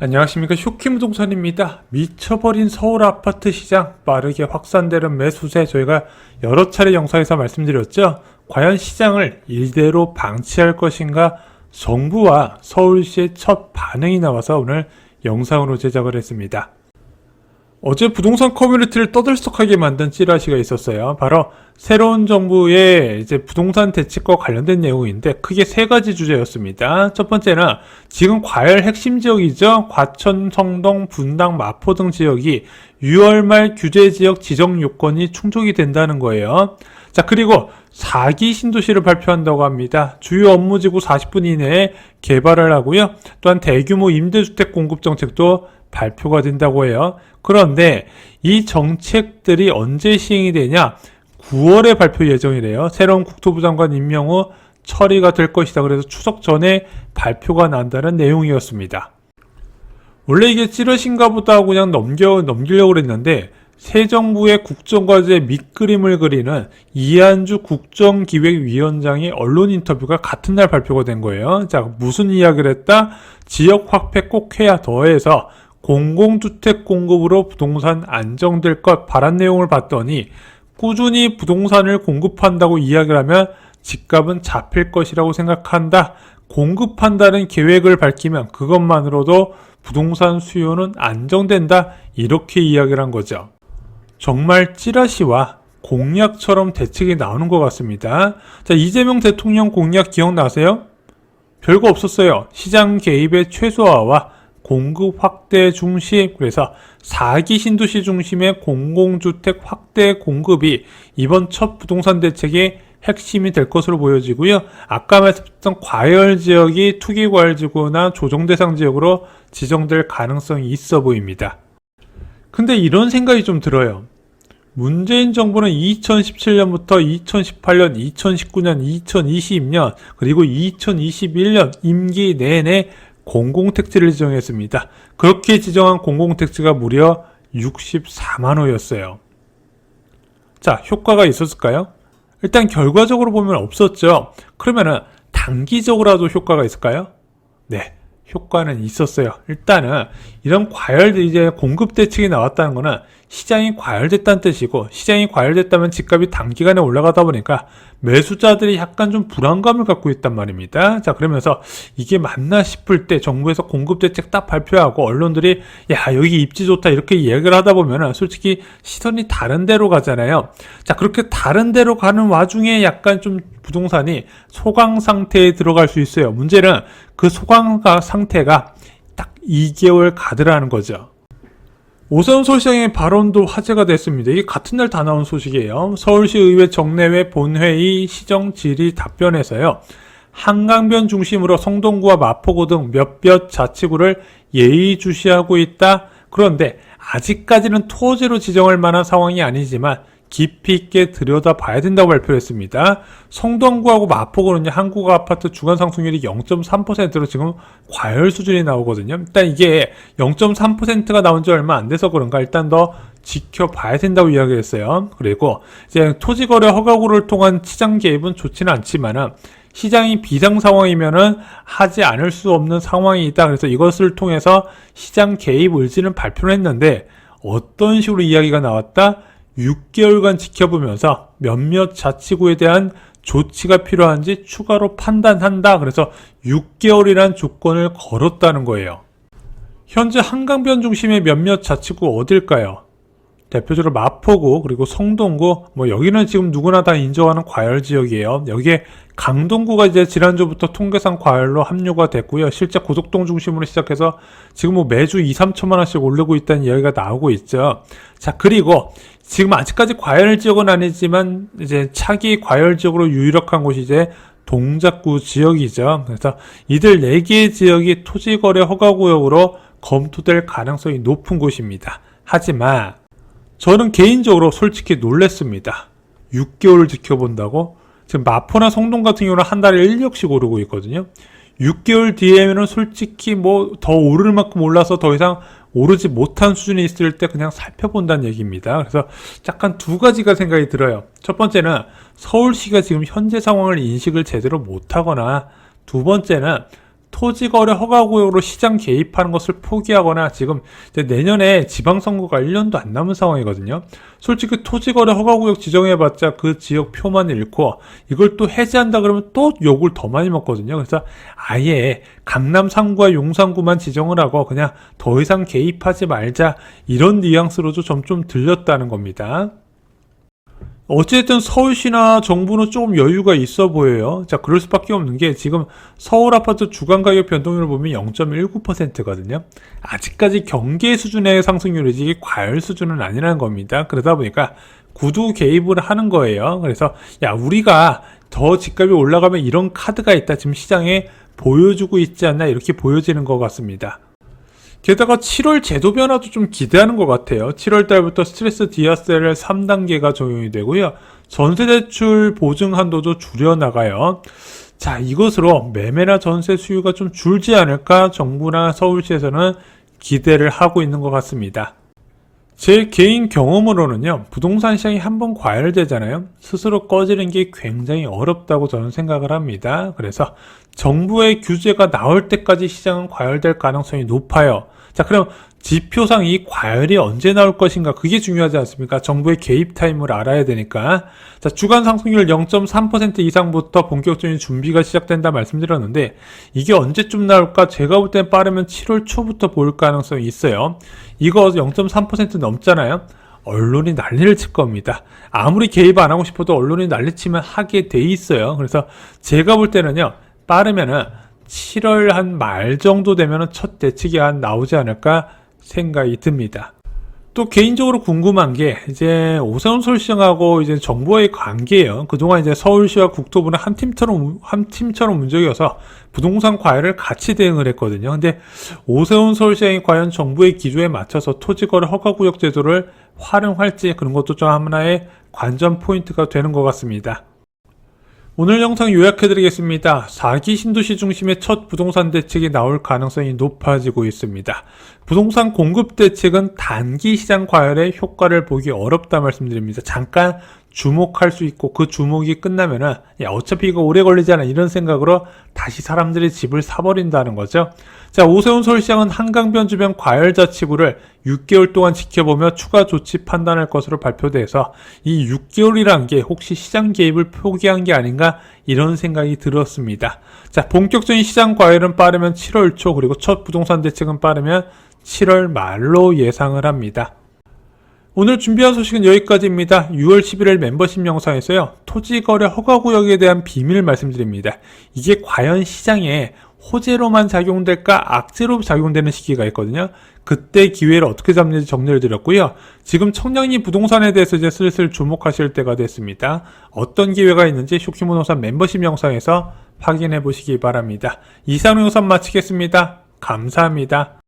안녕하십니까. 쇼키무동산입니다. 미쳐버린 서울 아파트 시장, 빠르게 확산되는 매수세, 저희가 여러 차례 영상에서 말씀드렸죠. 과연 시장을 이대로 방치할 것인가, 정부와 서울시의 첫 반응이 나와서 오늘 영상으로 제작을 했습니다. 어제 부동산 커뮤니티를 떠들썩하게 만든 찌라시가 있었어요. 바로 새로운 정부의 이제 부동산 대책과 관련된 내용인데 크게 세 가지 주제였습니다. 첫 번째는 지금 과열 핵심 지역이죠. 과천, 성동, 분당, 마포 등 지역이 6월 말 규제 지역 지정 요건이 충족이 된다는 거예요. 자, 그리고 4기 신도시를 발표한다고 합니다. 주요 업무지구 40분 이내에 개발을 하고요. 또한 대규모 임대주택 공급 정책도 발표가 된다고 해요. 그런데 이 정책들이 언제 시행이 되냐? 9월에 발표 예정이래요. 새로운 국토부 장관 임명 후 처리가 될 것이다. 그래서 추석 전에 발표가 난다는 내용이었습니다. 원래 이게 찌르신가 보다 하고 그냥 넘기려고 그랬는데 새 정부의 국정과제 밑그림을 그리는 이한주 국정기획위원장의 언론 인터뷰가 같은 날 발표가 된 거예요. 자, 무슨 이야기를 했다? 지역 확대 꼭 해야 더해서 공공주택 공급으로 부동산 안정될 것 바란 내용을 봤더니 꾸준히 부동산을 공급한다고 이야기를 하면 집값은 잡힐 것이라고 생각한다. 공급한다는 계획을 밝히면 그것만으로도 부동산 수요는 안정된다. 이렇게 이야기를 한 거죠. 정말 찌라시와 공약처럼 대책이 나오는 것 같습니다. 자, 이재명 대통령 공약 기억나세요? 별거 없었어요. 시장 개입의 최소화와 공급 확대 중심, 그래서 4기 신도시 중심의 공공주택 확대 공급이 이번 첫 부동산 대책의 핵심이 될 것으로 보여지고요. 아까 말씀드렸던 과열 지역이 투기 과열 지구나 조정 대상 지역으로 지정될 가능성이 있어 보입니다. 근데 이런 생각이 좀 들어요. 문재인 정부는 2017년부터 2018년, 2019년, 2020년, 그리고 2021년 임기 내내 공공택지를 지정했습니다. 그렇게 지정한 공공택지가 무려 64만 호였어요. 자, 효과가 있었을까요? 일단 결과적으로 보면 없었죠. 그러면은 단기적으로라도 효과가 있을까요? 네, 효과는 있었어요. 일단은 이런 이제 공급 대책이 나왔다는 거는 시장이 과열됐다는 뜻이고, 시장이 과열됐다면 집값이 단기간에 올라가다 보니까 매수자들이 약간 좀 불안감을 갖고 있단 말입니다. 자, 그러면서 이게 맞나 싶을 때 정부에서 공급 대책 딱 발표하고 언론들이 야, 여기 입지 좋다 이렇게 이야기를 하다 보면은 솔직히 시선이 다른 데로 가잖아요. 자, 그렇게 다른 데로 가는 와중에 약간 좀 부동산이 소강 상태에 들어갈 수 있어요. 문제는 그 소강 상태가 딱 2개월 가드라는 거죠. 오세훈 서울시장의 발언도 화제가 됐습니다. 이게 같은 날 다 나온 소식이에요. 서울시의회 정례회 본회의 시정 질의 답변에서요. 한강변 중심으로 성동구와 마포구 등 몇몇 자치구를 예의주시하고 있다. 그런데 아직까지는 토지로 지정할 만한 상황이 아니지만 깊이 있게 들여다봐야 된다고 발표했습니다. 성동구하고 마포구는 한국 아파트 주간 상승률이 0.3%로 지금 과열 수준이 나오거든요. 일단 이게 0.3%가 나온 지 얼마 안 돼서 그런가 일단 더 지켜봐야 된다고 이야기했어요. 그리고 이제 토지거래 허가구를 통한 시장 개입은 좋지는 않지만은 시장이 비상 상황이면은 하지 않을 수 없는 상황이 있다. 그래서 이것을 통해서 시장 개입 의지는 발표를 했는데 어떤 식으로 이야기가 나왔다? 6개월간 지켜보면서 몇몇 자치구에 대한 조치가 필요한지 추가로 판단한다. 그래서 6개월이란 조건을 걸었다는 거예요. 현재 한강변 중심의 몇몇 자치구 어딜까요? 대표적으로 마포구, 그리고 성동구, 여기는 지금 누구나 다 인정하는 과열 지역이에요. 여기에 강동구가 이제 지난주부터 통계상 과열로 합류가 됐고요. 실제 고속동 중심으로 시작해서 지금 매주 2-3천만 원씩 오르고 있다는 이야기가 나오고 있죠. 자, 그리고 지금 아직까지 과열 지역은 아니지만 이제 차기 과열 지역으로 유력한 곳이 이제 동작구 지역이죠. 그래서 이들 4개의 지역이 토지거래 허가구역으로 검토될 가능성이 높은 곳입니다. 하지만 저는 개인적으로 솔직히 놀랬습니다. 6개월을 지켜본다고? 지금 마포나 성동 같은 경우는 한 달에 1력씩 오르고 있거든요. 6개월 뒤에는 솔직히 더 오를 만큼 올라서 더 이상 오르지 못한 수준이 있을 때 그냥 살펴본다는 얘기입니다. 그래서 약간 두 가지가 생각이 들어요. 첫 번째는 서울시가 지금 현재 상황을 인식을 제대로 못하거나, 두 번째는 토지거래 허가구역으로 시장 개입하는 것을 포기하거나 지금 이제 내년에 지방선거가 1년도 안 남은 상황이거든요. 솔직히 토지거래 허가구역 지정해봤자 그 지역 표만 잃고 이걸 또 해제한다 그러면 또 욕을 더 많이 먹거든요. 그래서 아예 강남 3구와 용산구만 지정을 하고 그냥 더 이상 개입하지 말자, 이런 뉘앙스로도 좀 들렸다는 겁니다. 어쨌든 서울시나 정부는 조금 여유가 있어 보여요. 자, 그럴 수밖에 없는 게 지금 서울 아파트 주간 가격 변동률을 보면 0.19%거든요. 아직까지 경계 수준의 상승률이지 이게 과열 수준은 아니라는 겁니다. 그러다 보니까 구두 개입을 하는 거예요. 그래서 야, 우리가 더 집값이 올라가면 이런 카드가 있다, 지금 시장에 보여주고 있지 않나, 이렇게 보여지는 것 같습니다. 게다가 7월 제도 변화도 좀 기대하는 것 같아요. 7월 달부터 스트레스 디아셀 3단계가 적용이 되고요. 전세대출 보증 한도도 줄여나가요. 자, 이것으로 매매나 전세 수요가 좀 줄지 않을까 정부나 서울시에서는 기대를 하고 있는 것 같습니다. 제 개인 경험으로는요, 부동산 시장이 한번 과열되잖아요. 스스로 꺼지는 게 굉장히 어렵다고 저는 생각을 합니다. 그래서 정부의 규제가 나올 때까지 시장은 과열될 가능성이 높아요. 자, 그럼 지표상 이 과열이 언제 나올 것인가, 그게 중요하지 않습니까? 정부의 개입 타임을 알아야 되니까. 자, 주간 상승률 0.3% 이상부터 본격적인 준비가 시작된다 말씀드렸는데, 이게 언제쯤 나올까? 제가 볼 땐 빠르면 7월 초부터 보일 가능성이 있어요. 이거 0.3% 넘잖아요. 언론이 난리를 칠 겁니다. 아무리 개입 안 하고 싶어도 언론이 난리치면 하게 돼 있어요. 그래서 제가 볼 때는요, 빠르면은 7월 한 말 정도 되면은 첫 대책이 나오지 않을까 생각이 듭니다. 또 개인적으로 궁금한 게 이제 오세훈 서울시장하고 이제 정부와의 관계예요. 그동안 이제 서울시와 국토부는 한 팀처럼 움직여서 부동산 과열을 같이 대응을 했거든요. 근데 오세훈 서울시장이 과연 정부의 기조에 맞춰서 토지거래 허가구역 제도를 활용할지, 그런 것도 좀 하나의 관전 포인트가 되는 것 같습니다. 오늘 영상 요약해드리겠습니다. 4기 신도시 중심의 첫 부동산 대책이 나올 가능성이 높아지고 있습니다. 부동산 공급 대책은 단기 시장 과열에 효과를 보기 어렵다 말씀드립니다. 잠깐 주목할 수 있고 그 주목이 끝나면은 야, 어차피 이거 오래 걸리지 않아, 이런 생각으로 다시 사람들이 집을 사버린다는 거죠. 자, 오세훈 서울시장은 한강변 주변 과열자치구를 6개월 동안 지켜보며 추가 조치 판단할 것으로 발표돼서 이 6개월이란 게 혹시 시장 개입을 포기한 게 아닌가, 이런 생각이 들었습니다. 자, 본격적인 시장 과열은 빠르면 7월 초, 그리고 첫 부동산 대책은 빠르면 7월 말로 예상을 합니다. 오늘 준비한 소식은 여기까지입니다. 6월 11일 멤버십 영상에서요, 토지거래 허가구역에 대한 비밀 말씀드립니다. 이게 과연 시장에 호재로만 작용될까, 악재로 작용되는 시기가 있거든요. 그때 기회를 어떻게 잡는지 정리를 드렸고요. 지금 청량리 부동산에 대해서 이제 슬슬 주목하실 때가 됐습니다. 어떤 기회가 있는지 쇼키부동산 멤버십 영상에서 확인해 보시기 바랍니다. 이상 영상 마치겠습니다. 감사합니다.